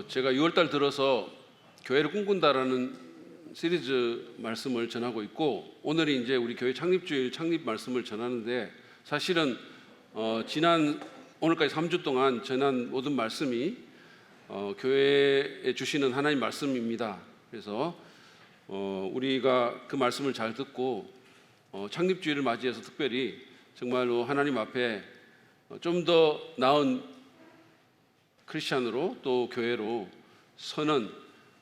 제가 6월달 들어서 교회를 꿈꾼다라는 시리즈 말씀을 전하고 있고, 오늘이 이제 우리 교회 창립주일 창립 말씀을 전하는데, 사실은 지난 오늘까지 3주 동안 전한 모든 말씀이 교회에 주시는 하나님 말씀입니다. 그래서 우리가 그 말씀을 잘 듣고 창립주일을 맞이해서 특별히 정말로 하나님 앞에 좀 더 나은 크리스찬으로 또 교회로 서는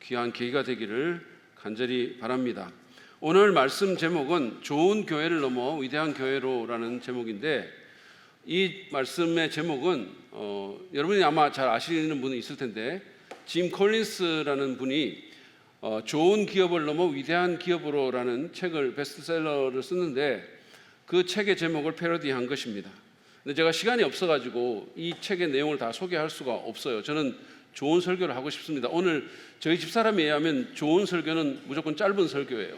귀한 계기가 되기를 간절히 바랍니다. 오늘 말씀 제목은 좋은 교회를 넘어 위대한 교회로라는 제목인데, 이 말씀의 제목은 여러분이 아마 잘 아시는 분이 있을 텐데, 짐 콜린스라는 분이 좋은 기업을 넘어 위대한 기업으로라는 책을 베스트셀러를 썼는데, 그 책의 제목을 패러디한 것입니다. 근데 제가 시간이 없어가지고 이 책의 내용을 다 소개할 수가 없어요. 저는 좋은 설교를 하고 싶습니다. 오늘 저희 집사람에 의하면 좋은 설교는 무조건 짧은 설교예요.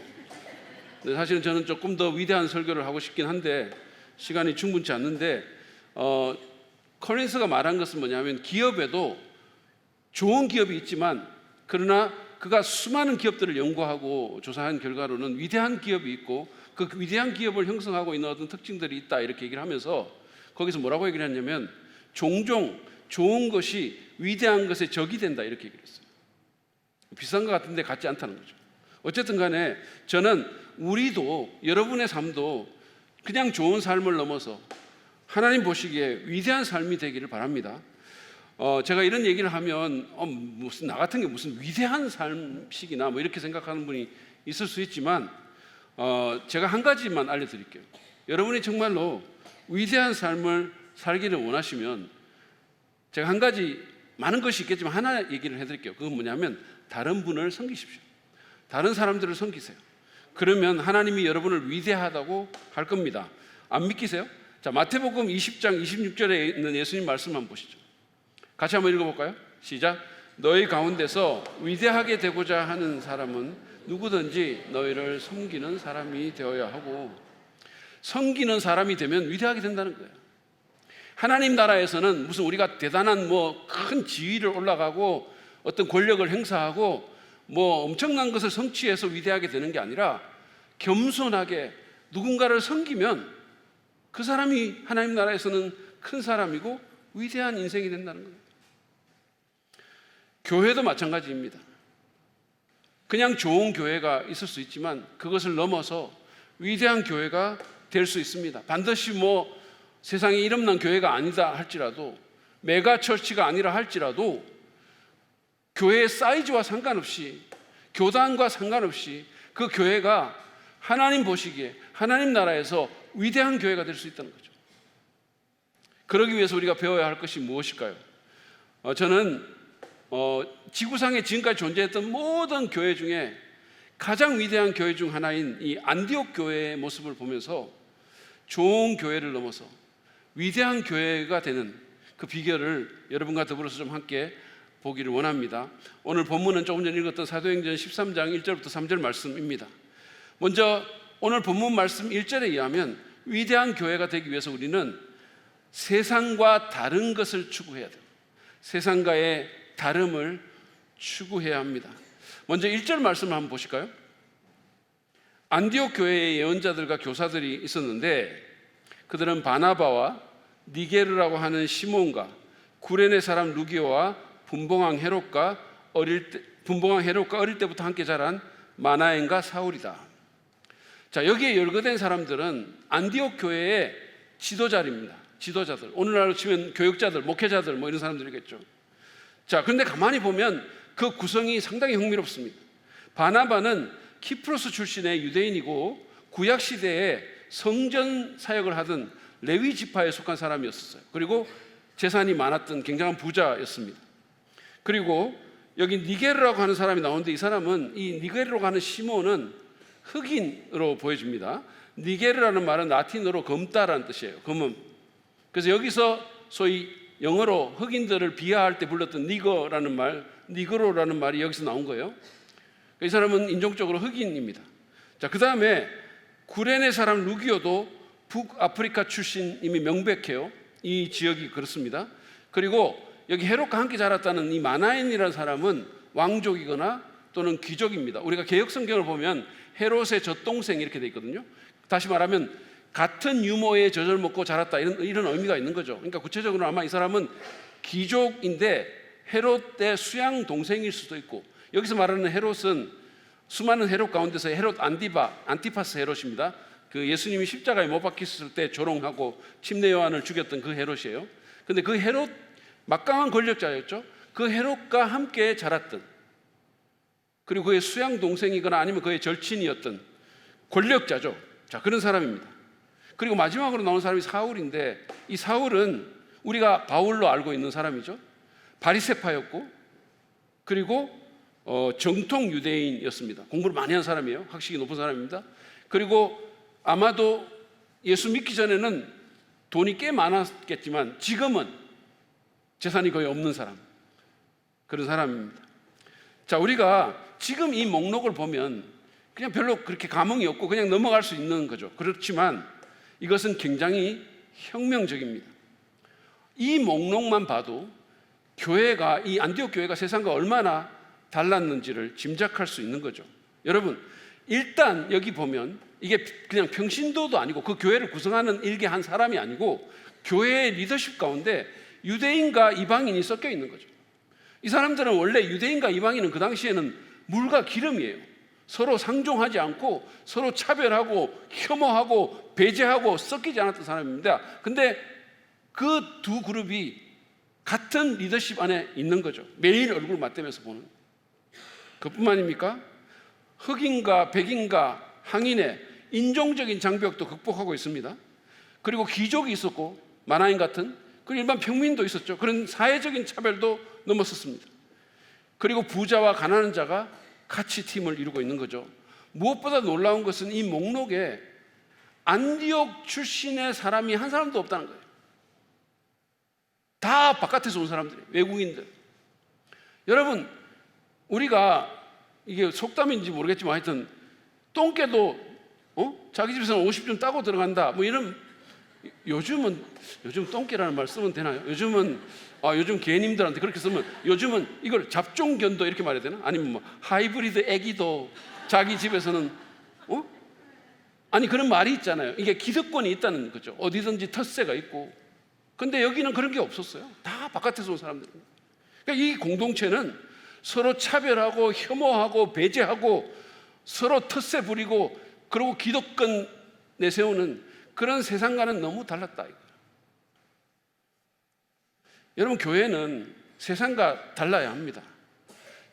근데 사실은 저는 조금 더 위대한 설교를 하고 싶긴 한데 시간이 충분치 않는데, 콜린스가 말한 것은 뭐냐면, 기업에도 좋은 기업이 있지만 그러나 그가 수많은 기업들을 연구하고 조사한 결과로는 위대한 기업이 있고, 그 위대한 기업을 형성하고 있는 어떤 특징들이 있다, 이렇게 얘기를 하면서 거기서 뭐라고 얘기를 했냐면, 종종 좋은 것이 위대한 것의 적이 된다, 이렇게 얘기를 했어요. 비싼 것 같은데 같지 않다는 거죠. 어쨌든 간에 저는 우리도, 여러분의 삶도 그냥 좋은 삶을 넘어서 하나님 보시기에 위대한 삶이 되기를 바랍니다. 제가 이런 얘기를 하면 무슨 나 같은 게 무슨 위대한 삶식이나 뭐 이렇게 생각하는 분이 있을 수 있지만, 제가 한 가지만 알려드릴게요. 여러분이 정말로 위대한 삶을 살기를 원하시면 제가 한 가지, 많은 것이 있겠지만 하나 얘기를 해드릴게요. 그건 뭐냐면, 다른 분을 섬기십시오. 다른 사람들을 섬기세요. 그러면 하나님이 여러분을 위대하다고 할 겁니다. 안 믿기세요? 자, 마태복음 20장 26절에 있는 예수님 말씀 한번 보시죠. 같이 한번 읽어볼까요? 시작. 너희 가운데서 위대하게 되고자 하는 사람은 누구든지 너희를 섬기는 사람이 되어야 하고, 섬기는 사람이 되면 위대하게 된다는 거예요. 하나님 나라에서는 무슨 우리가 대단한 큰 지위를 올라가고 어떤 권력을 행사하고 엄청난 것을 성취해서 위대하게 되는 게 아니라, 겸손하게 누군가를 섬기면 그 사람이 하나님 나라에서는 큰 사람이고 위대한 인생이 된다는 거예요. 교회도 마찬가지입니다. 그냥 좋은 교회가 있을 수 있지만 그것을 넘어서 위대한 교회가 될 수 있습니다. 반드시 세상에 이름난 교회가 아니다 할지라도, 메가 처치가 아니라 할지라도, 교회의 사이즈와 상관없이, 교단과 상관없이 그 교회가 하나님 보시기에 하나님 나라에서 위대한 교회가 될 수 있다는 거죠. 그러기 위해서 우리가 배워야 할 것이 무엇일까요? 저는 지구상에 지금까지 존재했던 모든 교회 중에 가장 위대한 교회 중 하나인 이 안디옥 교회의 모습을 보면서 좋은 교회를 넘어서 위대한 교회가 되는 그 비결을 여러분과 더불어서 좀 함께 보기를 원합니다. 오늘 본문은 조금 전에 읽었던 사도행전 13장 1절부터 3절 말씀입니다. 먼저 오늘 본문 말씀 1절에 의하면, 위대한 교회가 되기 위해서 우리는 세상과 다른 것을 추구해야 돼요. 세상과의 다름을 추구해야 합니다. 먼저 1절 말씀을 한번 보실까요? 안디옥 교회의 예언자들과 교사들이 있었는데, 그들은 바나바와 니게르라고 하는 시몬과 구레네 사람 루기오와 분봉왕 헤롯과 어릴 때부터 함께 자란 마나엔과 사울이다. 자, 여기에 열거된 사람들은 안디옥 교회의 지도자입니다. 지도자들, 오늘날로 치면 교육자들, 목회자들 이런 사람들이겠죠. 자, 그런데 가만히 보면 그 구성이 상당히 흥미롭습니다. 바나바는 키프로스 출신의 유대인이고 구약 시대에 성전 사역을 하던 레위 지파에 속한 사람이었어요. 그리고 재산이 많았던 굉장한 부자였습니다. 그리고 여기 니게르라고 하는 사람이 나오는데, 이 사람은, 이 니게르라고 하는 시몬은 흑인으로 보여집니다. 니게르라는 말은 라틴어로 검다라는 뜻이에요. 검음. 그래서 여기서 소위 영어로 흑인들을 비하할 때 불렀던 니거라는 말, 니그로라는 말이 여기서 나온 거예요. 이 사람은 인종적으로 흑인입니다. 자, 그 다음에 구레네 사람 루기오도 북아프리카 출신임이 명백해요. 이 지역이 그렇습니다. 그리고 여기 헤롯과 함께 자랐다는 이 마나엔이라는 사람은 왕족이거나 또는 귀족입니다. 우리가 개역 성경을 보면 헤롯의 젖동생 이렇게 돼 있거든요. 다시 말하면 같은 유모의 젖을 먹고 자랐다, 이런 의미가 있는 거죠. 그러니까 구체적으로 아마 이 사람은 귀족인데 헤롯의 수양 동생일 수도 있고, 여기서 말하는 헤롯은 수많은 헤롯 가운데서 헤롯 안티파스 헤롯입니다. 그 예수님이 십자가에 못 박혔을 때 조롱하고 침례 요한을 죽였던 그 헤롯이에요. 근데 그 헤롯, 막강한 권력자였죠. 그 헤롯과 함께 자랐던, 그리고 그의 수양 동생이거나 아니면 그의 절친이었던 권력자죠. 자, 그런 사람입니다. 그리고 마지막으로 나온 사람이 사울인데, 이 사울은 우리가 바울로 알고 있는 사람이죠. 바리새파였고, 그리고 정통 유대인이었습니다. 공부를 많이 한 사람이에요. 학식이 높은 사람입니다. 그리고 아마도 예수 믿기 전에는 돈이 꽤 많았겠지만 지금은 재산이 거의 없는 사람, 그런 사람입니다. 자, 우리가 지금 이 목록을 보면 그냥 별로 그렇게 감흥이 없고 그냥 넘어갈 수 있는 거죠. 그렇지만 이것은 굉장히 혁명적입니다. 이 목록만 봐도 교회가, 이 안디옥 교회가 세상과 얼마나 달랐는지를 짐작할 수 있는 거죠. 여러분, 일단 여기 보면 이게 그냥 평신도도 아니고 그 교회를 구성하는 일개 한 사람이 아니고 교회의 리더십 가운데 유대인과 이방인이 섞여 있는 거죠. 이 사람들은 원래 유대인과 이방인은 그 당시에는 물과 기름이에요. 서로 상종하지 않고 서로 차별하고 혐오하고 배제하고 섞이지 않았던 사람입니다. 근데 그 두 그룹이 같은 리더십 안에 있는 거죠. 매일 얼굴 맞대면서 보는. 그뿐만입니까? 흑인과 백인과 항인의 인종적인 장벽도 극복하고 있습니다. 그리고 귀족이 있었고, 마나인 같은, 그리고 일반 평민도 있었죠. 그런 사회적인 차별도 넘었었습니다. 그리고 부자와 가난한 자가 같이 팀을 이루고 있는 거죠. 무엇보다 놀라운 것은 이 목록에 안디옥 출신의 사람이 한 사람도 없다는 거예요. 다 바깥에서 온 사람들이에요. 외국인들. 여러분, 우리가 이게 속담인지 모르겠지만 하여튼 똥개도 자기 집에서는 50좀 따고 들어간다, 뭐 이런. 요즘 똥개라는 말 쓰면 되나요? 요즘 개님들한테 그렇게 쓰면, 요즘은 이걸 잡종견도 이렇게 말해야 되나? 아니면 뭐 하이브리드 애기도 자기 집에서는 아니, 그런 말이 있잖아요. 이게 기득권이 있다는 거죠. 어디든지 텃세가 있고. 근데 여기는 그런 게 없었어요. 다 바깥에서 온 사람들입니다. 그러니까 이 공동체는 서로 차별하고 혐오하고 배제하고 서로 텃세 부리고 그리고 기득권 내세우는 그런 세상과는 너무 달랐다 이거예요. 여러분, 교회는 세상과 달라야 합니다.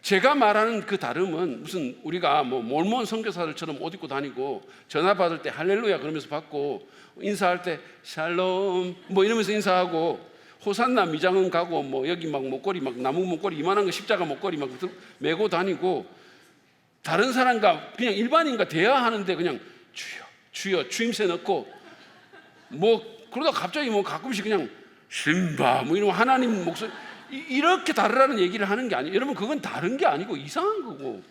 제가 말하는 그 다름은 무슨 우리가 뭐 몰몬 선교사들처럼 옷 입고 다니고 전화 받을 때 할렐루야 그러면서 받고, 인사할 때 샬롬 뭐 이러면서 인사하고, 호산나 미장원 가고 뭐 여기 막 목걸이, 막 나무 목걸이 이만한 거 십자가 목걸이 막 메고 다니고, 다른 사람과 그냥 일반인과 대화하는데 그냥 주여 주여 주임새 넣고 뭐 그러다 갑자기 뭐 가끔씩 그냥 신바 뭐 이런 하나님 목소리 이렇게 다르라는 얘기를 하는 게 아니에요. 여러분, 그건 다른 게 아니고 이상한 거고,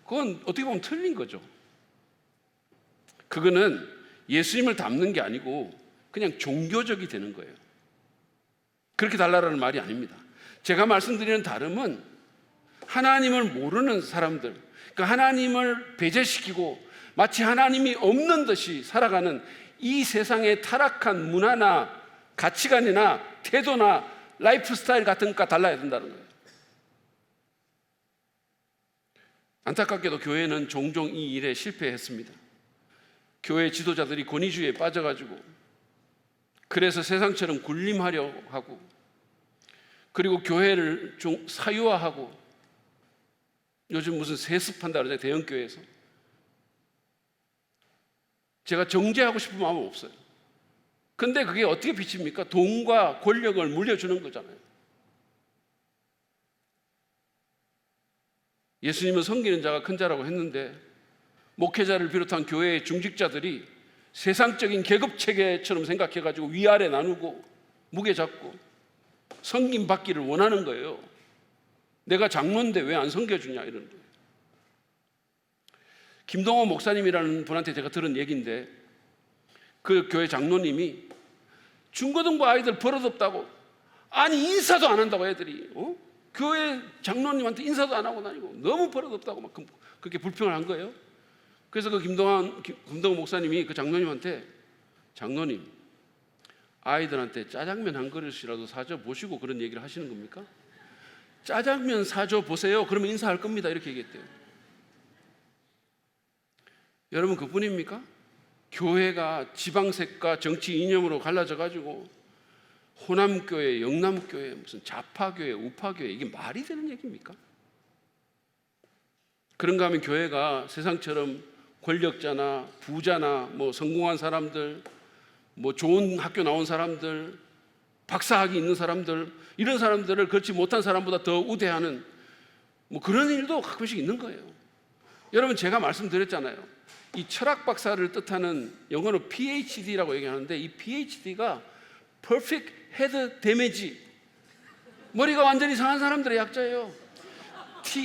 그건 어떻게 보면 틀린 거죠. 그거는 예수님을 닮는 게 아니고 그냥 종교적이 되는 거예요. 그렇게 달라라는 말이 아닙니다. 제가 말씀드리는 다름은 하나님을 모르는 사람들, 그러니까 하나님을 배제시키고 마치 하나님이 없는 듯이 살아가는 이 세상의 타락한 문화나 가치관이나 태도나 라이프 스타일 같은 것과 달라야 된다는 거예요. 안타깝게도 교회는 종종 이 일에 실패했습니다. 교회 지도자들이 권위주의에 빠져가지고, 그래서 세상처럼 군림하려 하고, 그리고 교회를 좀 사유화하고, 요즘 무슨 세습한다 그러잖아요, 대형교회에서. 제가 정죄하고 싶은 마음은 없어요. 근데 그게 어떻게 비칩니까? 돈과 권력을 물려주는 거잖아요. 예수님은 섬기는 자가 큰 자라고 했는데, 목회자를 비롯한 교회의 중직자들이 세상적인 계급체계처럼 생각해가지고 위아래 나누고 무게 잡고 섬김 받기를 원하는 거예요. 내가 장로인데 왜 안 섬겨주냐 이런 거예요. 김동호 목사님이라는 분한테 제가 들은 얘기인데, 그 교회 장로님이 중고등부 아이들 버릇없다고 아니 인사도 안 한다고 애들이 교회 장로님한테 인사도 안 하고 다니고 너무 버릇없다고 막 그렇게 불평을 한 거예요. 그래서 그 김동원 목사님이 그 장로님한테 장로님 아이들한테 짜장면 한 그릇이라도 사줘 보시고 그런 얘기를 하시는 겁니까? 짜장면 사줘 보세요. 그러면 인사할 겁니다. 이렇게 얘기했대요. 여러분 그뿐입니까? 교회가 지방색과 정치 이념으로 갈라져 가지고 호남교회, 영남교회, 무슨 좌파교회, 우파교회 이게 말이 되는 얘기입니까? 그런가 하면 교회가 세상처럼 권력자나 부자나 뭐 성공한 사람들, 뭐 좋은 학교 나온 사람들, 박사학위 있는 사람들 이런 사람들을 그렇지 못한 사람보다 더 우대하는 뭐 그런 일도 가끔씩 있는 거예요. 여러분 제가 말씀드렸잖아요. 이 철학 박사를 뜻하는 영어로 PhD라고 얘기하는데 이 PhD가 Perfect Head Damage, 머리가 완전히 상한 사람들의 약자예요.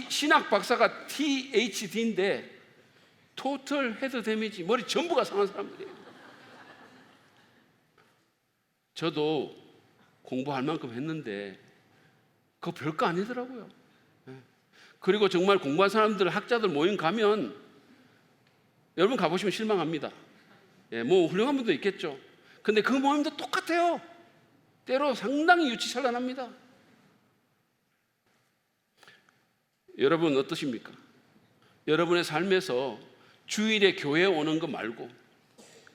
신학 박사가 THD인데 Total Head Damage, 머리 전부가 상한 사람들이에요. 저도 공부할 만큼 했는데 그거 별거 아니더라고요. 그리고 정말 공부한 사람들, 학자들 모임 가면 여러분 가보시면 실망합니다. 뭐 훌륭한 분도 있겠죠. 근데 그 모임도 똑같아요. 때로 상당히 유치찬란합니다. 여러분 어떠십니까? 여러분의 삶에서 주일에 교회 오는 거 말고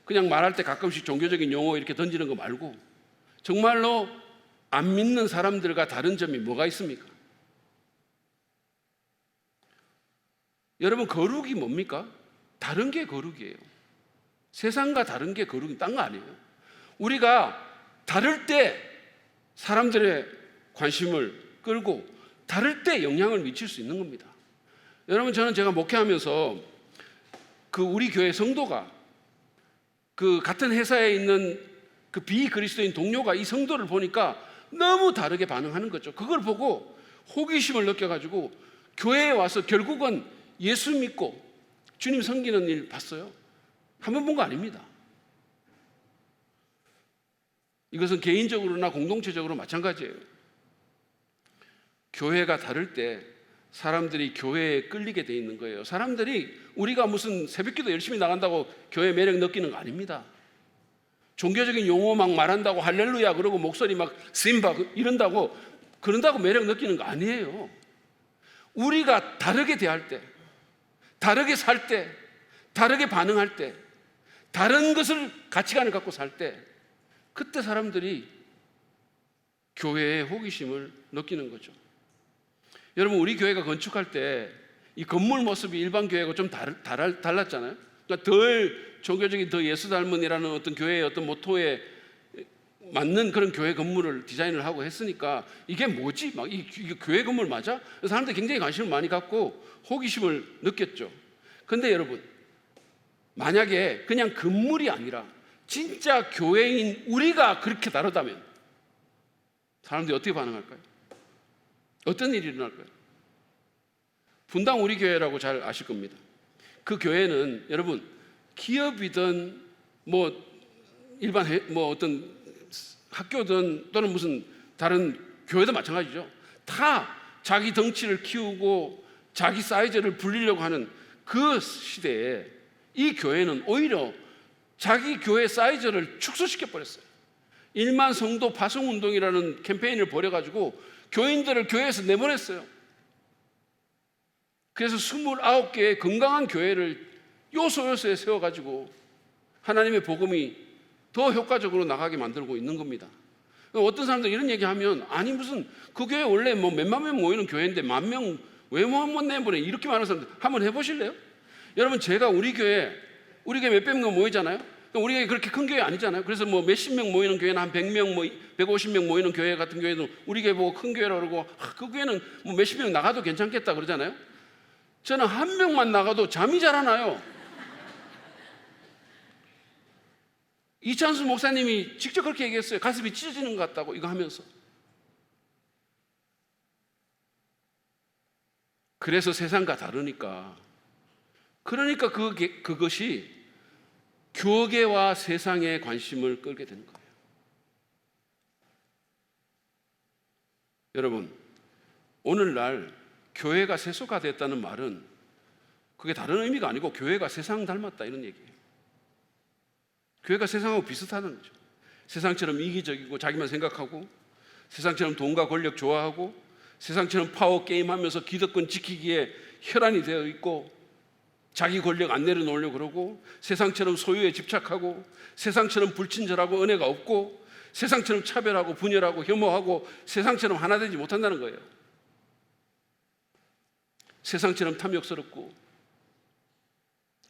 그냥 말할 때 가끔씩 종교적인 용어 이렇게 던지는 거 말고 정말로 안 믿는 사람들과 다른 점이 뭐가 있습니까? 여러분 거룩이 뭡니까? 다른 게 거룩이에요. 세상과 다른 게 거룩이 딴 거 아니에요. 우리가 다를 때 사람들의 관심을 끌고 다를 때 영향을 미칠 수 있는 겁니다. 여러분 저는 제가 목회하면서 그 우리 교회 성도가 그 같은 회사에 있는 그 비그리스도인 동료가 이 성도를 보니까 너무 다르게 반응하는 거죠. 그걸 보고 호기심을 느껴가지고 교회에 와서 결국은 예수 믿고 주님 섬기는 일 봤어요? 한 번 본 거 아닙니다. 이것은 개인적으로나 공동체적으로 마찬가지예요. 교회가 다를 때 사람들이 교회에 끌리게 돼 있는 거예요. 사람들이 우리가 무슨 새벽기도 열심히 나간다고 교회 매력 느끼는 거 아닙니다. 종교적인 용어 막 말한다고 할렐루야 그러고 목소리 막 심바 이런다고 그런다고 매력 느끼는 거 아니에요. 우리가 다르게 대할 때, 다르게 살 때, 다르게 반응할 때, 다른 것을 가치관을 갖고 살 때, 그때 사람들이 교회의 호기심을 느끼는 거죠. 여러분 우리 교회가 건축할 때 이 건물 모습이 일반 교회하고 좀 달랐잖아요. 그러니까 덜 종교적인 더 예수 닮은이라는 어떤 교회의 어떤 모토에 맞는 그런 교회 건물을 디자인을 하고 했으니까 이게 뭐지? 막 이게 교회 건물 맞아? 사람들이 굉장히 관심을 많이 갖고 호기심을 느꼈죠. 근데 여러분 만약에 그냥 건물이 아니라 진짜 교회인 우리가 그렇게 다르다면 사람들이 어떻게 반응할까요? 어떤 일이 일어날까요? 분당 우리 교회라고 잘 아실 겁니다. 그 교회는 여러분 기업이든 뭐 일반 뭐 어떤 학교든 또는 무슨 다른 교회도 마찬가지죠. 다 자기 덩치를 키우고 자기 사이즈를 불리려고 하는 그 시대에 이 교회는 오히려 자기 교회 사이즈를 축소시켜 버렸어요. 1만 성도 파송운동이라는 캠페인을 벌여가지고 교인들을 교회에서 내보냈어요. 그래서 29개의 건강한 교회를 요소요소에 세워가지고 하나님의 복음이 더 효과적으로 나가게 만들고 있는 겁니다. 어떤 사람들 이런 얘기하면 아니 무슨 그 교회 원래 뭐 몇만 명 모이는 교회인데 10,000명 왜 못 내보내 이렇게 많은 사람들 한번 해보실래요? 여러분 제가 우리 교회 몇백 명 모이잖아요. 우리 교회 그렇게 큰 교회 아니잖아요. 그래서 뭐 몇십 명 모이는 교회는 한 100명, 뭐 150명 모이는 교회 같은 교회도 우리 교회 보고 큰 교회라고 그러고 그 교회는 뭐 몇십 명 나가도 괜찮겠다 그러잖아요. 저는 한 명만 나가도 잠이 잘 안 와요. 이찬수 목사님이 직접 그렇게 얘기했어요. 가슴이 찢어지는 것 같다고 이거 하면서. 그래서 세상과 다르니까 그러니까 그것이 교계와 세상의 관심을 끌게 되는 거예요. 여러분, 오늘날 교회가 세속화됐다는 말은 그게 다른 의미가 아니고 교회가 세상 닮았다 이런 얘기예요. 교회가 세상하고 비슷하다는 거죠. 세상처럼 이기적이고 자기만 생각하고, 세상처럼 돈과 권력 좋아하고, 세상처럼 파워 게임하면서 기득권 지키기에 혈안이 되어 있고, 자기 권력 안 내려놓으려고 그러고, 세상처럼 소유에 집착하고, 세상처럼 불친절하고 은혜가 없고, 세상처럼 차별하고 분열하고 혐오하고, 세상처럼 하나 되지 못한다는 거예요. 세상처럼 탐욕스럽고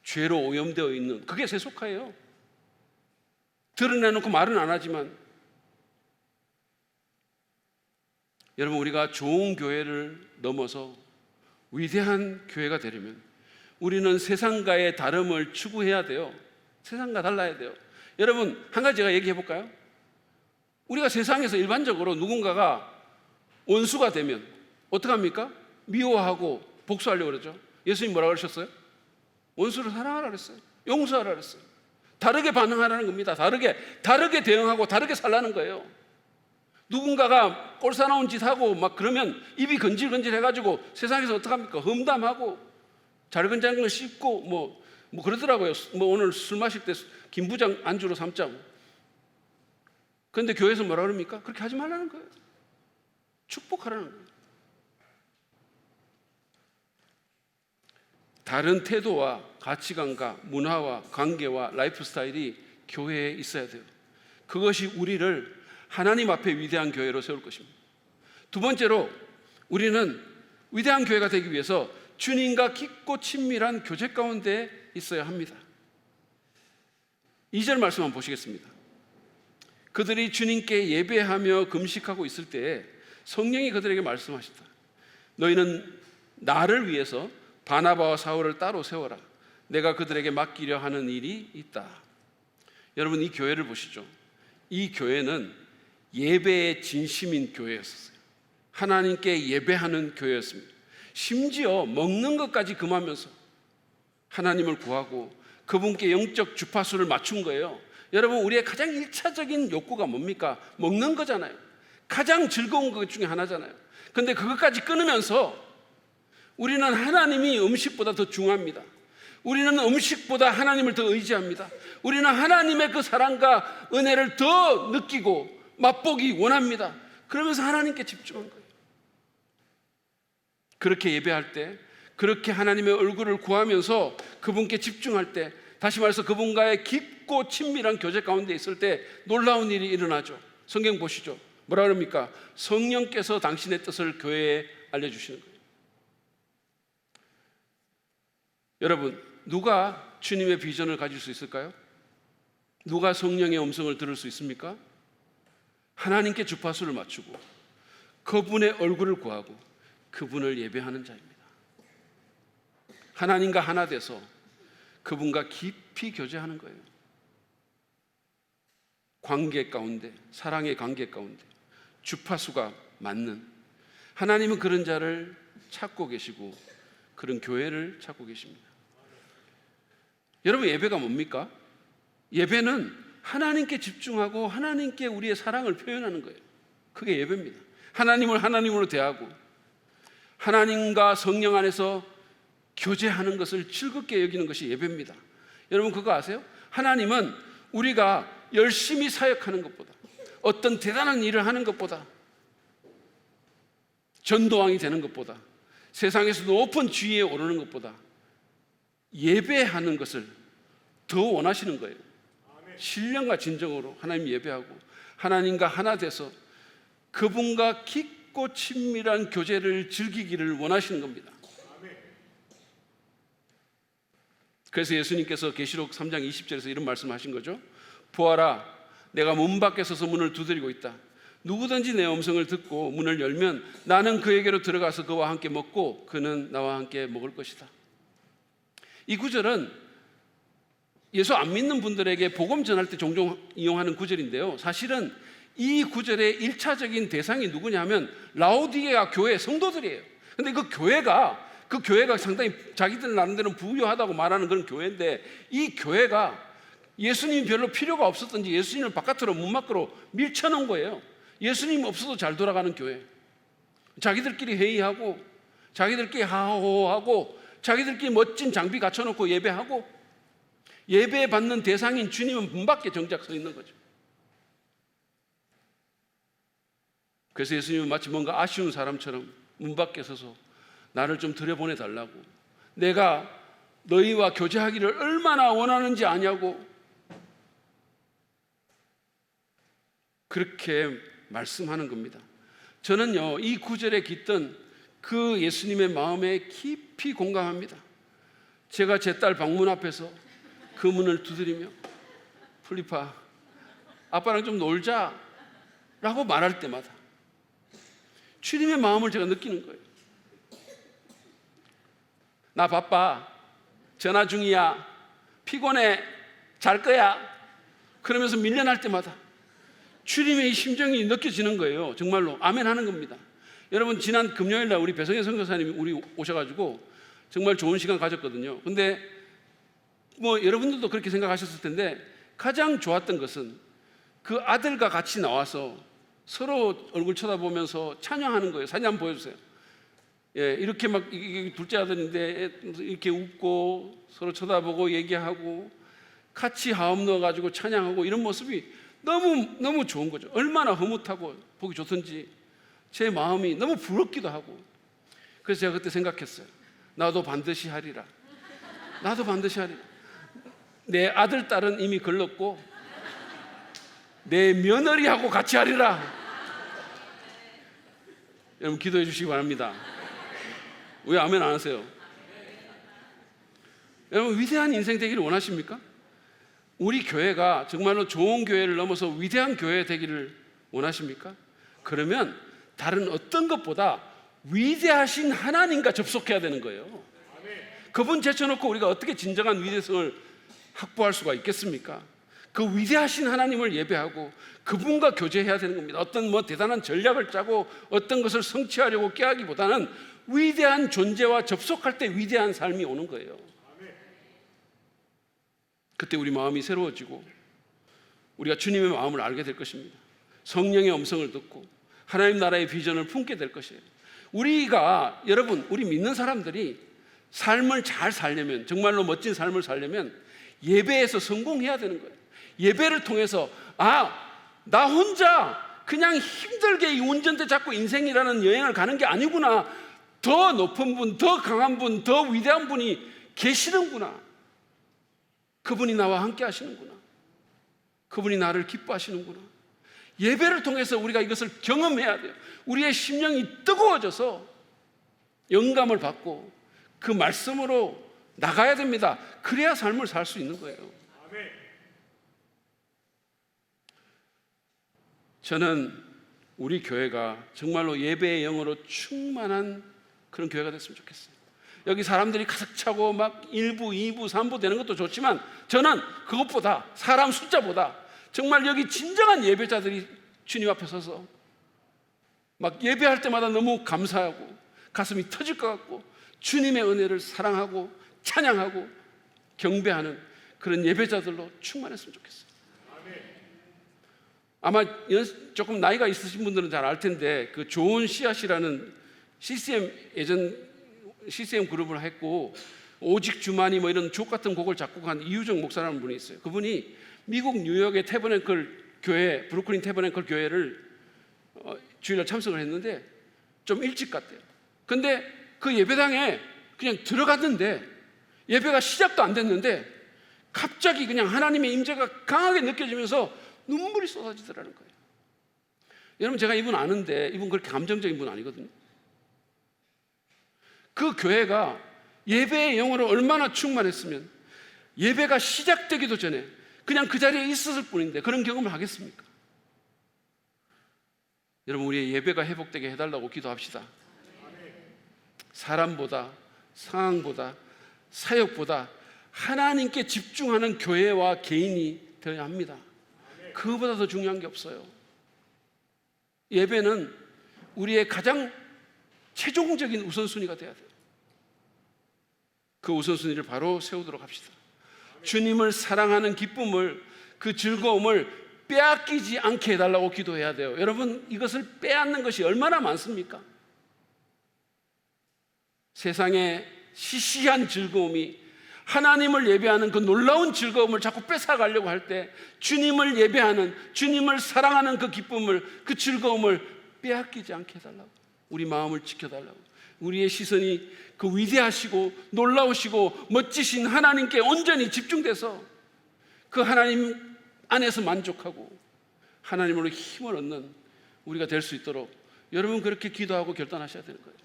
죄로 오염되어 있는, 그게 세속화예요. 드러내놓고 말은 안 하지만. 여러분, 우리가 좋은 교회를 넘어서 위대한 교회가 되려면 우리는 세상과의 다름을 추구해야 돼요. 세상과 달라야 돼요. 여러분, 한 가지 제가 얘기해 볼까요? 우리가 세상에서 일반적으로 누군가가 원수가 되면 어떡합니까? 미워하고 복수하려고 그러죠. 예수님 뭐라고 그러셨어요? 원수를 사랑하라 그랬어요. 용서하라 그랬어요. 다르게 반응하라는 겁니다. 다르게 대응하고 다르게 살라는 거예요. 누군가가 꼴사나운 짓 하고 막 그러면 입이 건질건질 해가지고 세상에서 어떡합니까? 험담하고 잘근잘근 씹고 뭐 그러더라고요. 뭐 오늘 술 마실 때 김부장 안주로 삼자고. 그런데 교회에서 뭐라 그럽니까? 그렇게 하지 말라는 거예요. 축복하라는 거예요. 다른 태도와 가치관과 문화와 관계와 라이프 스타일이 교회에 있어야 돼요. 그것이 우리를 하나님 앞에 위대한 교회로 세울 것입니다. 두 번째로, 우리는 위대한 교회가 되기 위해서 주님과 깊고 친밀한 교제 가운데 있어야 합니다. 2절 말씀 한번 보시겠습니다. 그들이 주님께 예배하며 금식하고 있을 때에 성령이 그들에게 말씀하시다. 너희는 나를 위해서 바나바와 사울을 따로 세워라. 내가 그들에게 맡기려 하는 일이 있다. 여러분, 이 교회를 보시죠. 이 교회는 예배의 진심인 교회였어요. 하나님께 예배하는 교회였습니다. 심지어 먹는 것까지 금하면서 하나님을 구하고 그분께 영적 주파수를 맞춘 거예요. 여러분, 우리의 가장 1차적인 욕구가 뭡니까? 먹는 거잖아요. 가장 즐거운 것 중에 하나잖아요. 그런데 그것까지 끊으면서 우리는 하나님이 음식보다 더 중요합니다. 우리는 음식보다 하나님을 더 의지합니다. 우리는 하나님의 그 사랑과 은혜를 더 느끼고 맛보기 원합니다. 그러면서 하나님께 집중한 거예요. 그렇게 예배할 때, 그렇게 하나님의 얼굴을 구하면서 그분께 집중할 때, 다시 말해서 그분과의 깊고 친밀한 교제 가운데 있을 때 놀라운 일이 일어나죠. 성경 보시죠. 뭐라 그럽니까? 성령께서 당신의 뜻을 교회에 알려주시는 거예요. 여러분, 누가 주님의 비전을 가질 수 있을까요? 누가 성령의 음성을 들을 수 있습니까? 하나님께 주파수를 맞추고 그분의 얼굴을 구하고 그분을 예배하는 자입니다. 하나님과 하나 돼서 그분과 깊이 교제하는 거예요. 관계 가운데, 사랑의 관계 가운데 주파수가 맞는, 하나님은 그런 자를 찾고 계시고 그런 교회를 찾고 계십니다. 여러분, 예배가 뭡니까? 예배는 하나님께 집중하고 하나님께 우리의 사랑을 표현하는 거예요. 그게 예배입니다. 하나님을 하나님으로 대하고 하나님과 성령 안에서 교제하는 것을 즐겁게 여기는 것이 예배입니다. 여러분, 그거 아세요? 하나님은 우리가 열심히 사역하는 것보다, 어떤 대단한 일을 하는 것보다, 전도왕이 되는 것보다, 세상에서 높은 지위에 오르는 것보다 예배하는 것을 더 원하시는 거예요. 신령과 진정으로 하나님 예배하고 하나님과 하나 돼서 그분과 깊고 친밀한 교제를 즐기기를 원하시는 겁니다. 그래서 예수님께서 계시록 3장 20절에서 이런 말씀하신 거죠. 보아라, 내가 문 밖에 서서 문을 두드리고 있다. 누구든지 내 음성을 듣고 문을 열면 나는 그에게로 들어가서 그와 함께 먹고 그는 나와 함께 먹을 것이다. 이 구절은 예수 안 믿는 분들에게 복음 전할 때 종종 이용하는 구절인데요, 사실은 이 구절의 1차적인 대상이 누구냐 하면 라오디게아 교회 성도들이에요. 근데 그 교회가 상당히 자기들 나름대로 부유하다고 말하는 그런 교회인데, 이 교회가 예수님이 별로 필요가 없었던지 예수님을 바깥으로 문 밖으로 밀쳐놓은 거예요. 예수님 없어도 잘 돌아가는 교회. 자기들끼리 회의하고 자기들끼리 하호하고 자기들끼리 멋진 장비 갖춰놓고 예배하고 예배 받는 대상인 주님은 문 밖에 정작 서 있는 거죠. 그래서 예수님은 마치 뭔가 아쉬운 사람처럼 문 밖에 서서 나를 좀 들여보내달라고, 내가 너희와 교제하기를 얼마나 원하는지 아냐고 그렇게 말씀하는 겁니다. 저는요, 이 구절에 깃든 그 예수님의 마음에 깊이 공감합니다. 제가 제 딸 방문 앞에서 그 문을 두드리며 플리파, 아빠랑 좀 놀자 라고 말할 때마다 주님의 마음을 제가 느끼는 거예요. 나 바빠, 전화 중이야, 피곤해, 잘 거야 그러면서 밀려날 때마다 주님의 이 심정이 느껴지는 거예요. 정말로 아멘 하는 겁니다. 여러분, 지난 금요일날 우리 배성현 선교사님이 우리 오셔가지고 정말 좋은 시간 가졌거든요. 근데 뭐 여러분들도 그렇게 생각하셨을 텐데 가장 좋았던 것은 그 아들과 같이 나와서 서로 얼굴 쳐다보면서 찬양하는 거예요. 사진 한번 보여주세요. 예, 이렇게 막 둘째 아들인데 이렇게 웃고 서로 쳐다보고 얘기하고 같이 하음 넣어가지고 찬양하고 이런 모습이 너무 좋은 거죠. 얼마나 흐뭇하고 보기 좋던지 제 마음이 너무 부럽기도 하고. 그래서 제가 그때 생각했어요. 나도 반드시 하리라. 나도 반드시 하리라. 내 아들, 딸은 이미 걸렀고 내 며느리하고 같이 하리라. 여러분 기도해 주시기 바랍니다. 왜 아멘 안 하세요? 여러분, 위대한 인생 되기를 원하십니까? 우리 교회가 정말로 좋은 교회를 넘어서 위대한 교회 되기를 원하십니까? 그러면 다른 어떤 것보다 위대하신 하나님과 접속해야 되는 거예요. 그분 제쳐놓고 우리가 어떻게 진정한 위대성을 확보할 수가 있겠습니까? 그 위대하신 하나님을 예배하고 그분과 교제해야 되는 겁니다. 어떤 뭐 대단한 전략을 짜고 어떤 것을 성취하려고 깨하기보다는 위대한 존재와 접속할 때 위대한 삶이 오는 거예요. 그때 우리 마음이 새로워지고 우리가 주님의 마음을 알게 될 것입니다. 성령의 음성을 듣고 하나님 나라의 비전을 품게 될 것이에요. 우리가, 여러분, 우리 믿는 사람들이 삶을 잘 살려면, 정말로 멋진 삶을 살려면 예배에서 성공해야 되는 거예요. 예배를 통해서 나 혼자 그냥 힘들게 이 운전대 잡고 인생이라는 여행을 가는 게 아니구나. 더 높은 분, 더 강한 분, 더 위대한 분이 계시는구나. 그분이 나와 함께 하시는구나. 그분이 나를 기뻐하시는구나. 예배를 통해서 우리가 이것을 경험해야 돼요. 우리의 심령이 뜨거워져서 영감을 받고 그 말씀으로 나가야 됩니다. 그래야 삶을 살 수 있는 거예요. 저는 우리 교회가 정말로 예배의 영으로 충만한 그런 교회가 됐으면 좋겠어요. 여기 사람들이 가득 차고 막 1부, 2부, 3부 되는 것도 좋지만 저는 그것보다, 사람 숫자보다 정말 여기 진정한 예배자들이 주님 앞에 서서 막 예배할 때마다 너무 감사하고 가슴이 터질 것 같고 주님의 은혜를 사랑하고 찬양하고 경배하는 그런 예배자들로 충만했으면 좋겠어요. 아마 조금 나이가 있으신 분들은 잘 알 텐데 그 좋은 씨앗이라는 CCM 그룹을 했고 오직 주만이 뭐 이런 주옥 같은 곡을 작곡한 이유정 목사라는 분이 있어요. 그분이 미국 뉴욕의 태버네클 교회, 브루클린 태버네클 교회를 주일날 참석을 했는데 좀 일찍 갔대요. 근데 그 예배당에 그냥 들어갔는데 예배가 시작도 안 됐는데 갑자기 그냥 하나님의 임재가 강하게 느껴지면서 눈물이 쏟아지더라는 거예요. 여러분, 제가 이분 아는데 이분 그렇게 감정적인 분 아니거든요. 그 교회가 예배의 영으로 얼마나 충만했으면 예배가 시작되기도 전에 그냥 그 자리에 있었을 뿐인데 그런 경험을 하겠습니까? 여러분, 우리의 예배가 회복되게 해달라고 기도합시다. 사람보다, 상황보다, 사역보다 하나님께 집중하는 교회와 개인이 되어야 합니다. 그거보다 더 중요한 게 없어요. 예배는 우리의 가장 최종적인 우선순위가 돼야 돼요. 그 우선순위를 바로 세우도록 합시다. 주님을 사랑하는 기쁨을, 그 즐거움을 빼앗기지 않게 해달라고 기도해야 돼요. 여러분, 이것을 빼앗는 것이 얼마나 많습니까? 세상의 시시한 즐거움이 하나님을 예배하는 그 놀라운 즐거움을 자꾸 뺏어가려고 할 때 주님을 예배하는, 주님을 사랑하는 그 기쁨을, 그 즐거움을 빼앗기지 않게 해달라고, 우리 마음을 지켜달라고, 우리의 시선이 그 위대하시고 놀라우시고 멋지신 하나님께 온전히 집중돼서 그 하나님 안에서 만족하고 하나님으로 힘을 얻는 우리가 될 수 있도록 여러분 그렇게 기도하고 결단하셔야 되는 거예요.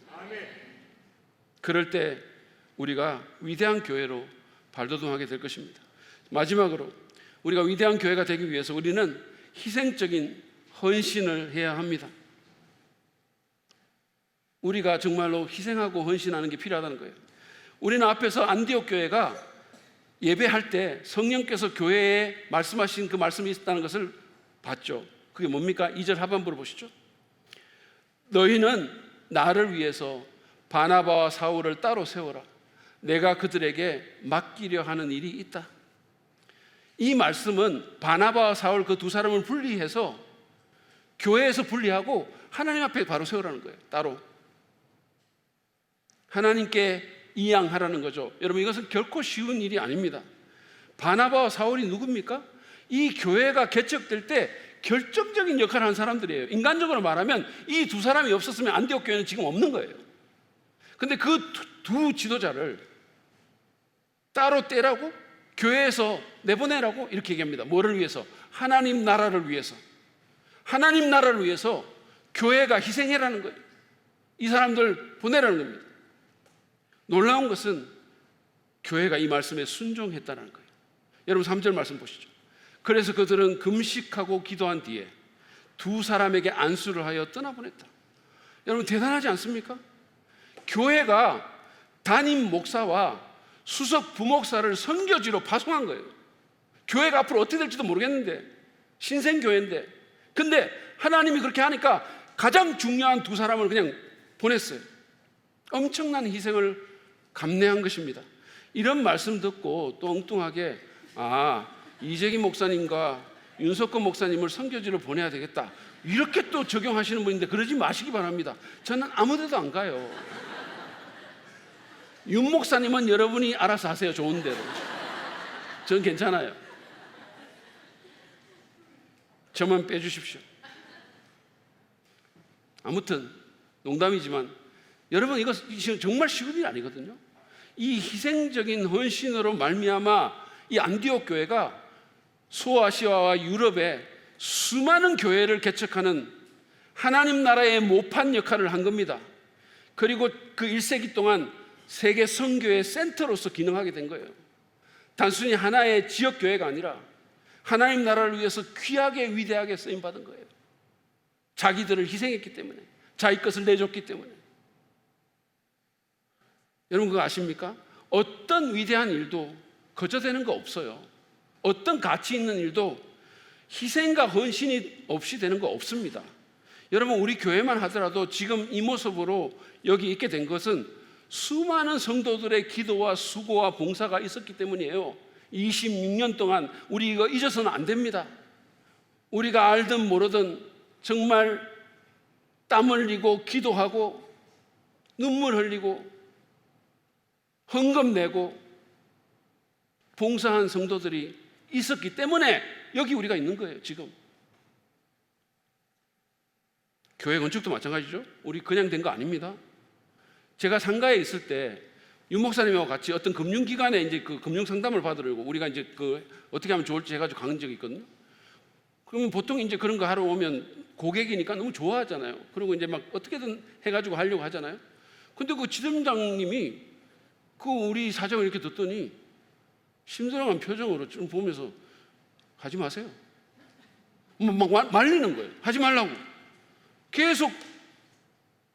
그럴 때 우리가 위대한 교회로 발돋움하게 될 것입니다. 마지막으로 우리가 위대한 교회가 되기 위해서 우리는 희생적인 헌신을 해야 합니다. 우리가 정말로 희생하고 헌신하는 게 필요하다는 거예요. 우리는 앞에서 안디옥 교회가 예배할 때 성령께서 교회에 말씀하신 그 말씀이 있다는 것을 봤죠. 그게 뭡니까? 2절 하반부를 보시죠. 너희는 나를 위해서 바나바와 사울을 따로 세워라. 내가 그들에게 맡기려 하는 일이 있다. 이 말씀은 바나바와 사울 그 두 사람을 분리해서 교회에서 분리하고 하나님 앞에 바로 세우라는 거예요. 따로 하나님께 이양하라는 거죠. 여러분, 이것은 결코 쉬운 일이 아닙니다. 바나바와 사울이 누굽니까? 이 교회가 개척될 때 결정적인 역할을 한 사람들이에요. 인간적으로 말하면 이 두 사람이 없었으면 안디옥 교회는 지금 없는 거예요. 근데 그 두 지도자를 따로 떼라고, 교회에서 내보내라고 이렇게 얘기합니다. 뭐를 위해서? 하나님 나라를 위해서. 하나님 나라를 위해서 교회가 희생해라는 거예요. 이 사람들 보내라는 겁니다. 놀라운 것은 교회가 이 말씀에 순종했다는 거예요. 여러분 3절 말씀 보시죠. 그래서 그들은 금식하고 기도한 뒤에 두 사람에게 안수를 하여 떠나보냈다. 여러분 대단하지 않습니까? 교회가 담임 목사와 수석 부목사를 선교지로 파송한 거예요. 교회가 앞으로 어떻게 될지도 모르겠는데, 신생교회인데, 근데 하나님이 그렇게 하니까 가장 중요한 두 사람을 그냥 보냈어요. 엄청난 희생을 감내한 것입니다. 이런 말씀 듣고 또 엉뚱하게 이재기 목사님과 윤석권 목사님을 선교지로 보내야 되겠다, 이렇게 또 적용하시는 분인데 그러지 마시기 바랍니다. 저는 아무 데도 안 가요. 윤 목사님은 여러분이 알아서 하세요. 좋은 대로. 저는 괜찮아요. 저만 빼주십시오. 아무튼 농담이지만 여러분, 이거 정말 쉬운 일이 아니거든요. 이 희생적인 헌신으로 말미암아 이 안디옥 교회가 소아시아와 유럽에 수많은 교회를 개척하는 하나님 나라의 모판 역할을 한 겁니다. 그리고 그 1세기 동안 세계 선교의 센터로서 기능하게 된 거예요. 단순히 하나의 지역 교회가 아니라 하나님 나라를 위해서 귀하게 위대하게 쓰임받은 거예요. 자기들을 희생했기 때문에, 자기 것을 내줬기 때문에. 여러분 그거 아십니까? 어떤 위대한 일도 거저되는 거 없어요. 어떤 가치 있는 일도 희생과 헌신이 없이 되는 거 없습니다. 여러분 우리 교회만 하더라도 지금 이 모습으로 여기 있게 된 것은 수많은 성도들의 기도와 수고와 봉사가 있었기 때문이에요. 26년 동안 우리 이거 잊어서는 안 됩니다. 우리가 알든 모르든 정말 땀 흘리고 기도하고 눈물 흘리고 헌금 내고 봉사한 성도들이 있었기 때문에 여기 우리가 있는 거예요. 지금 교회 건축도 마찬가지죠. 우리 그냥 된 거 아닙니다. 제가 상가에 있을 때 윤 목사님하고 같이 어떤 금융기관에 이제 그 금융 상담을 받으려고 우리가 이제 그 어떻게 하면 좋을지 해가지고 간 적이 있거든요. 그러면 보통 이제 그런 거 하러 오면 고객이니까 너무 좋아하잖아요. 그리고 이제 막 어떻게든 해가지고 하려고 하잖아요. 근데 그 지점장님이 그 우리 사정을 이렇게 듣더니 심드렁한 표정으로 좀 보면서 하지 마세요. 막 말리는 거예요. 하지 말라고. 계속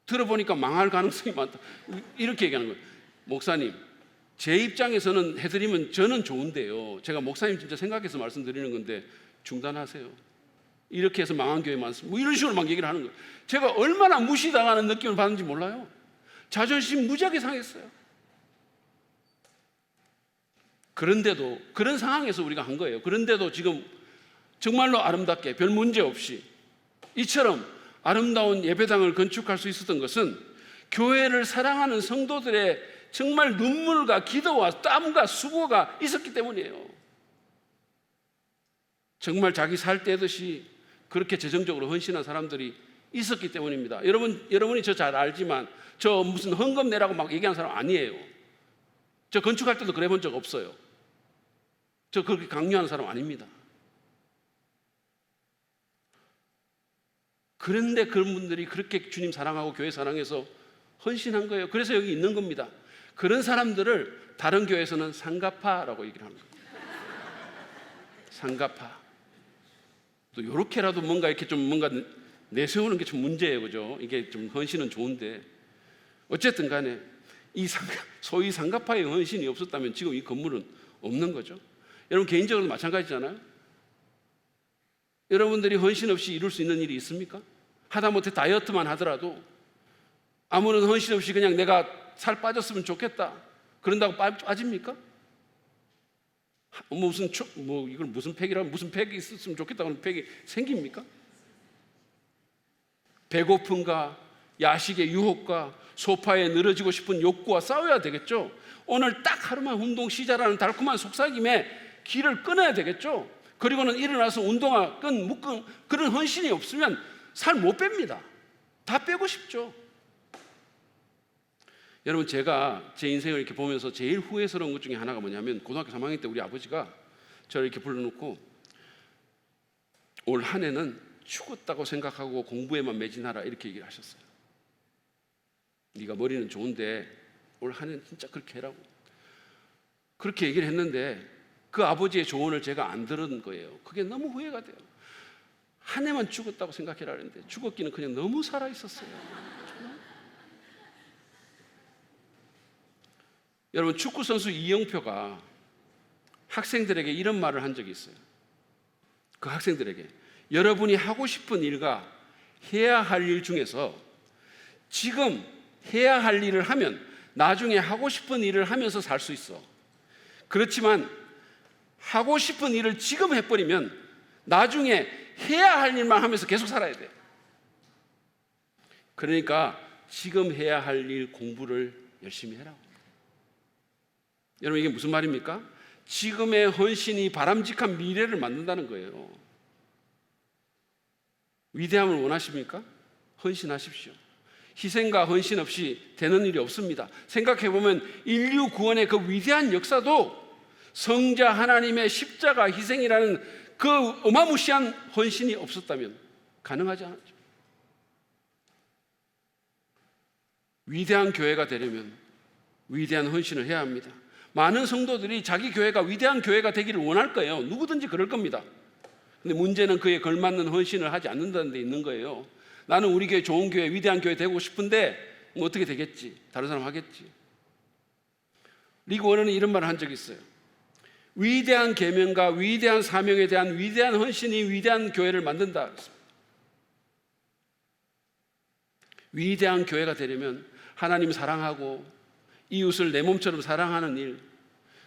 들어보니까 망할 가능성이 많다, 이렇게 얘기하는 거예요. 목사님, 제 입장에서는 해드리면 저는 좋은데요, 제가 목사님 진짜 생각해서 말씀드리는 건데 중단하세요. 이렇게 해서 망한 교회 많습니다. 뭐 이런 식으로 막 얘기를 하는 거예요. 제가 얼마나 무시당하는 느낌을 받는지 몰라요. 자존심 무지하게 상했어요. 그런데도, 그런 상황에서 우리가 한 거예요. 그런데도 지금 정말로 아름답게 별 문제 없이 이처럼 아름다운 예배당을 건축할 수 있었던 것은 교회를 사랑하는 성도들의 정말 눈물과 기도와 땀과 수고가 있었기 때문이에요. 정말 자기 살 떼듯이 그렇게 재정적으로 헌신한 사람들이 있었기 때문입니다. 여러분이 저 잘 알지만 저 무슨 헌금 내라고 막 얘기하는 사람 아니에요. 저 건축할 때도 그래 본 적 없어요. 저 그렇게 강요하는 사람 아닙니다. 그런데 그런 분들이 그렇게 주님 사랑하고 교회 사랑해서 헌신한 거예요. 그래서 여기 있는 겁니다. 그런 사람들을 다른 교회에서는 상가파라고 얘기를 하는 거예요. 상가파. 또 요렇게라도 뭔가 이렇게 좀 뭔가 내세우는 게 좀 문제예요. 그죠? 이게 좀 헌신은 좋은데. 어쨌든 간에 이 소위 상가파의 헌신이 없었다면 지금 이 건물은 없는 거죠. 여러분 개인적으로도 마찬가지잖아요. 여러분들이 헌신 없이 이룰 수 있는 일이 있습니까? 하다못해 다이어트만 하더라도 아무런 헌신 없이 그냥 내가 살 빠졌으면 좋겠다 그런다고 빠집니까? 이걸 무슨 팩이라면 무슨 팩이 있었으면 좋겠다 그런 팩이 생깁니까? 배고픔과 야식의 유혹과 소파에 늘어지고 싶은 욕구와 싸워야 되겠죠. 오늘 딱 하루만 운동 시작하는 달콤한 속삭임에 길을 끊어야 되겠죠. 그리고는 일어나서 운동화 묶은 그런 헌신이 없으면 살 못 뺍니다. 다 빼고 싶죠. 여러분 제가 제 인생을 이렇게 보면서 제일 후회스러운 것 중에 하나가 뭐냐면 고등학교 3학년 때 우리 아버지가 저를 이렇게 불러놓고 올 한 해는 죽었다고 생각하고 공부에만 매진하라 이렇게 얘기를 하셨어요. 네가 머리는 좋은데 올 한 해는 진짜 그렇게 해라고 그렇게 얘기를 했는데 그 아버지의 조언을 제가 안 들은 거예요. 그게 너무 후회가 돼요. 한 해만 죽었다고 생각해라 했는데 죽었기는 그냥 너무 살아있었어요. 여러분 축구선수 이영표가 학생들에게 이런 말을 한 적이 있어요. 그 학생들에게 여러분이 하고 싶은 일과 해야 할 일 중에서 지금 해야 할 일을 하면 나중에 하고 싶은 일을 하면서 살 수 있어. 그렇지만 하고 싶은 일을 지금 해버리면 나중에 해야 할 일만 하면서 계속 살아야 돼. 그러니까 지금 해야 할 일 공부를 열심히 해라. 여러분 이게 무슨 말입니까? 지금의 헌신이 바람직한 미래를 만든다는 거예요. 위대함을 원하십니까? 헌신하십시오. 희생과 헌신 없이 되는 일이 없습니다. 생각해보면 인류 구원의 그 위대한 역사도 성자 하나님의 십자가 희생이라는 그 어마무시한 헌신이 없었다면 가능하지 않았죠. 위대한 교회가 되려면 위대한 헌신을 해야 합니다. 많은 성도들이 자기 교회가 위대한 교회가 되기를 원할 거예요. 누구든지 그럴 겁니다. 근데 문제는 그에 걸맞는 헌신을 하지 않는다는 데 있는 거예요. 나는 우리 교회 좋은 교회, 위대한 교회 되고 싶은데 뭐 어떻게 되겠지? 다른 사람 하겠지. 리그 원어는 이런 말을 한 적이 있어요. 위대한 계명과 위대한 사명에 대한 위대한 헌신이 위대한 교회를 만든다. 위대한 교회가 되려면 하나님 사랑하고 이웃을 내 몸처럼 사랑하는 일,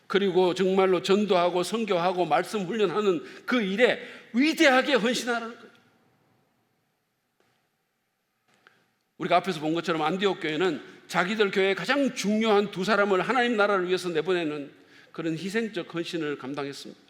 그리고 정말로 전도하고 선교하고 말씀 훈련하는 그 일에 위대하게 헌신하라는 거예요. 우리가 앞에서 본 것처럼 안디옥 교회는 자기들 교회에 가장 중요한 두 사람을 하나님 나라를 위해서 내보내는 그런 희생적 헌신을 감당했습니다.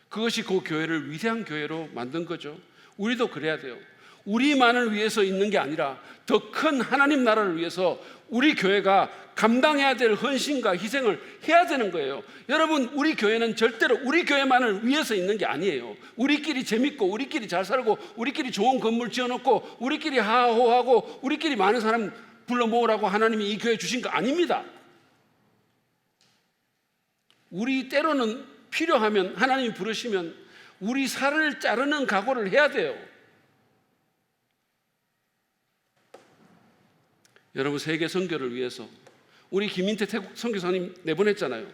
그것이 그 교회를 위대한 교회로 만든 거죠. 우리도 그래야 돼요. 우리만을 위해서 있는 게 아니라 더 큰 하나님 나라를 위해서 우리 교회가 감당해야 될 헌신과 희생을 해야 되는 거예요. 여러분 우리 교회는 절대로 우리 교회만을 위해서 있는 게 아니에요. 우리끼리 재밌고 우리끼리 잘 살고 우리끼리 좋은 건물 지어놓고 우리끼리 하하호하고 우리끼리 많은 사람 불러 모으라고 하나님이 이 교회 주신 거 아닙니다. 우리 때로는 필요하면 하나님이 부르시면 우리 살을 자르는 각오를 해야 돼요. 여러분 세계 선교를 위해서 우리 김인태 태국 선교사님 내보냈잖아요.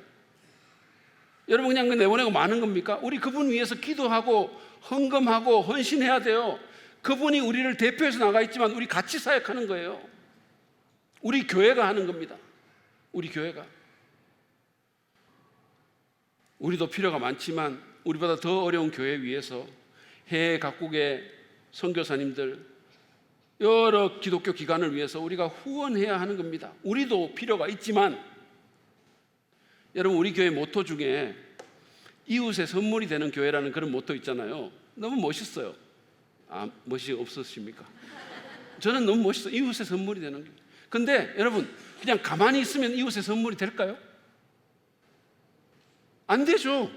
여러분 그냥 내보내고 마는 겁니까? 우리 그분 위해서 기도하고 헌금하고 헌신해야 돼요. 그분이 우리를 대표해서 나가 있지만 우리 같이 사역하는 거예요. 우리 교회가 하는 겁니다. 우리 교회가. 우리도 필요가 많지만 우리보다 더 어려운 교회 위해서 해외 각국의 선교사님들 여러 기독교 기관을 위해서 우리가 후원해야 하는 겁니다. 우리도 필요가 있지만 여러분, 우리 교회 모토 중에 이웃의 선물이 되는 교회라는 그런 모토 있잖아요. 너무 멋있어요. 멋이 없으십니까? 저는 너무 멋있어요. 이웃의 선물이 되는 교회. 근데 여러분, 그냥 가만히 있으면 이웃의 선물이 될까요? 안 되죠.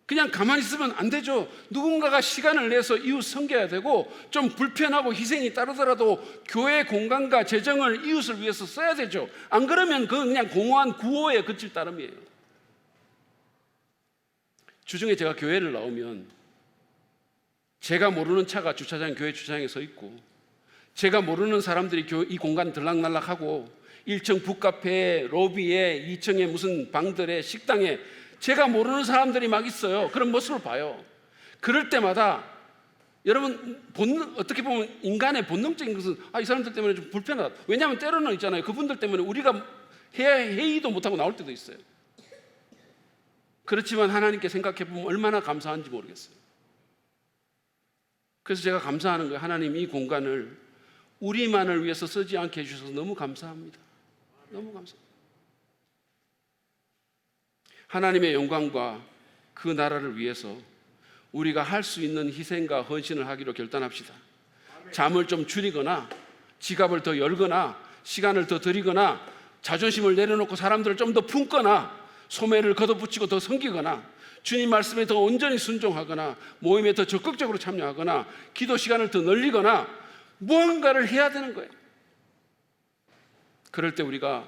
그냥 가만히 있으면 안 되죠. 누군가가 시간을 내서 이웃 섬겨야 되고, 좀 불편하고 희생이 따르더라도 교회 공간과 재정을 이웃을 위해서 써야 되죠. 안 그러면 그건 그냥 공허한 구호에 그칠 따름이에요. 주중에 제가 교회를 나오면 제가 모르는 차가 교회 주차장에 서 있고, 제가 모르는 사람들이 이 공간 들락날락하고 1층 북카페에, 로비에, 2층에 무슨 방들에, 식당에 제가 모르는 사람들이 막 있어요. 그런 모습을 봐요. 그럴 때마다 여러분, 어떻게 보면 인간의 본능적인 것은 이 사람들 때문에 좀 불편하다. 왜냐하면 때로는 있잖아요, 그분들 때문에 우리가 회의도 못하고 나올 때도 있어요. 그렇지만 하나님께 생각해 보면 얼마나 감사한지 모르겠어요. 그래서 제가 감사하는 거예요. 하나님, 이 공간을 우리만을 위해서 쓰지 않게 해주셔서 너무 감사합니다. 너무 감사합니다. 하나님의 영광과 그 나라를 위해서 우리가 할 수 있는 희생과 헌신을 하기로 결단합시다. 잠을 좀 줄이거나 지갑을 더 열거나 시간을 더 들이거나 자존심을 내려놓고 사람들을 좀 더 품거나 소매를 걷어붙이고 더 섬기거나 주님 말씀에 더 온전히 순종하거나 모임에 더 적극적으로 참여하거나 기도 시간을 더 늘리거나 무언가를 해야 되는 거예요. 그럴 때 우리가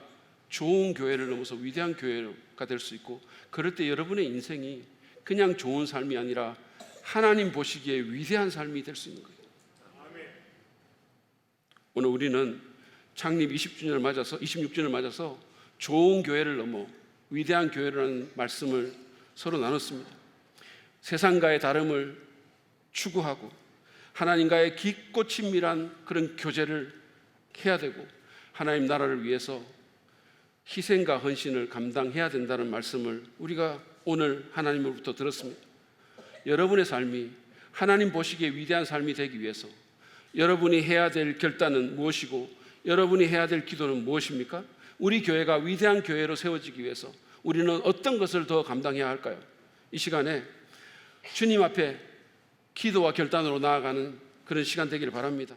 좋은 교회를 넘어서 위대한 교회가 될 수 있고, 그럴 때 여러분의 인생이 그냥 좋은 삶이 아니라 하나님 보시기에 위대한 삶이 될 수 있는 거예요. 오늘 우리는 창립 26주년을 맞아서 좋은 교회를 넘어 위대한 교회라는 말씀을 서로 나눴습니다. 세상과의 다름을 추구하고 하나님과의 깊고 친밀한 그런 교제를 해야 되고, 하나님 나라를 위해서 희생과 헌신을 감당해야 된다는 말씀을 우리가 오늘 하나님으로부터 들었습니다. 여러분의 삶이 하나님 보시기에 위대한 삶이 되기 위해서 여러분이 해야 될 결단은 무엇이고, 여러분이 해야 될 기도는 무엇입니까? 우리 교회가 위대한 교회로 세워지기 위해서 우리는 어떤 것을 더 감당해야 할까요? 이 시간에 주님 앞에 기도와 결단으로 나아가는 그런 시간 되기를 바랍니다.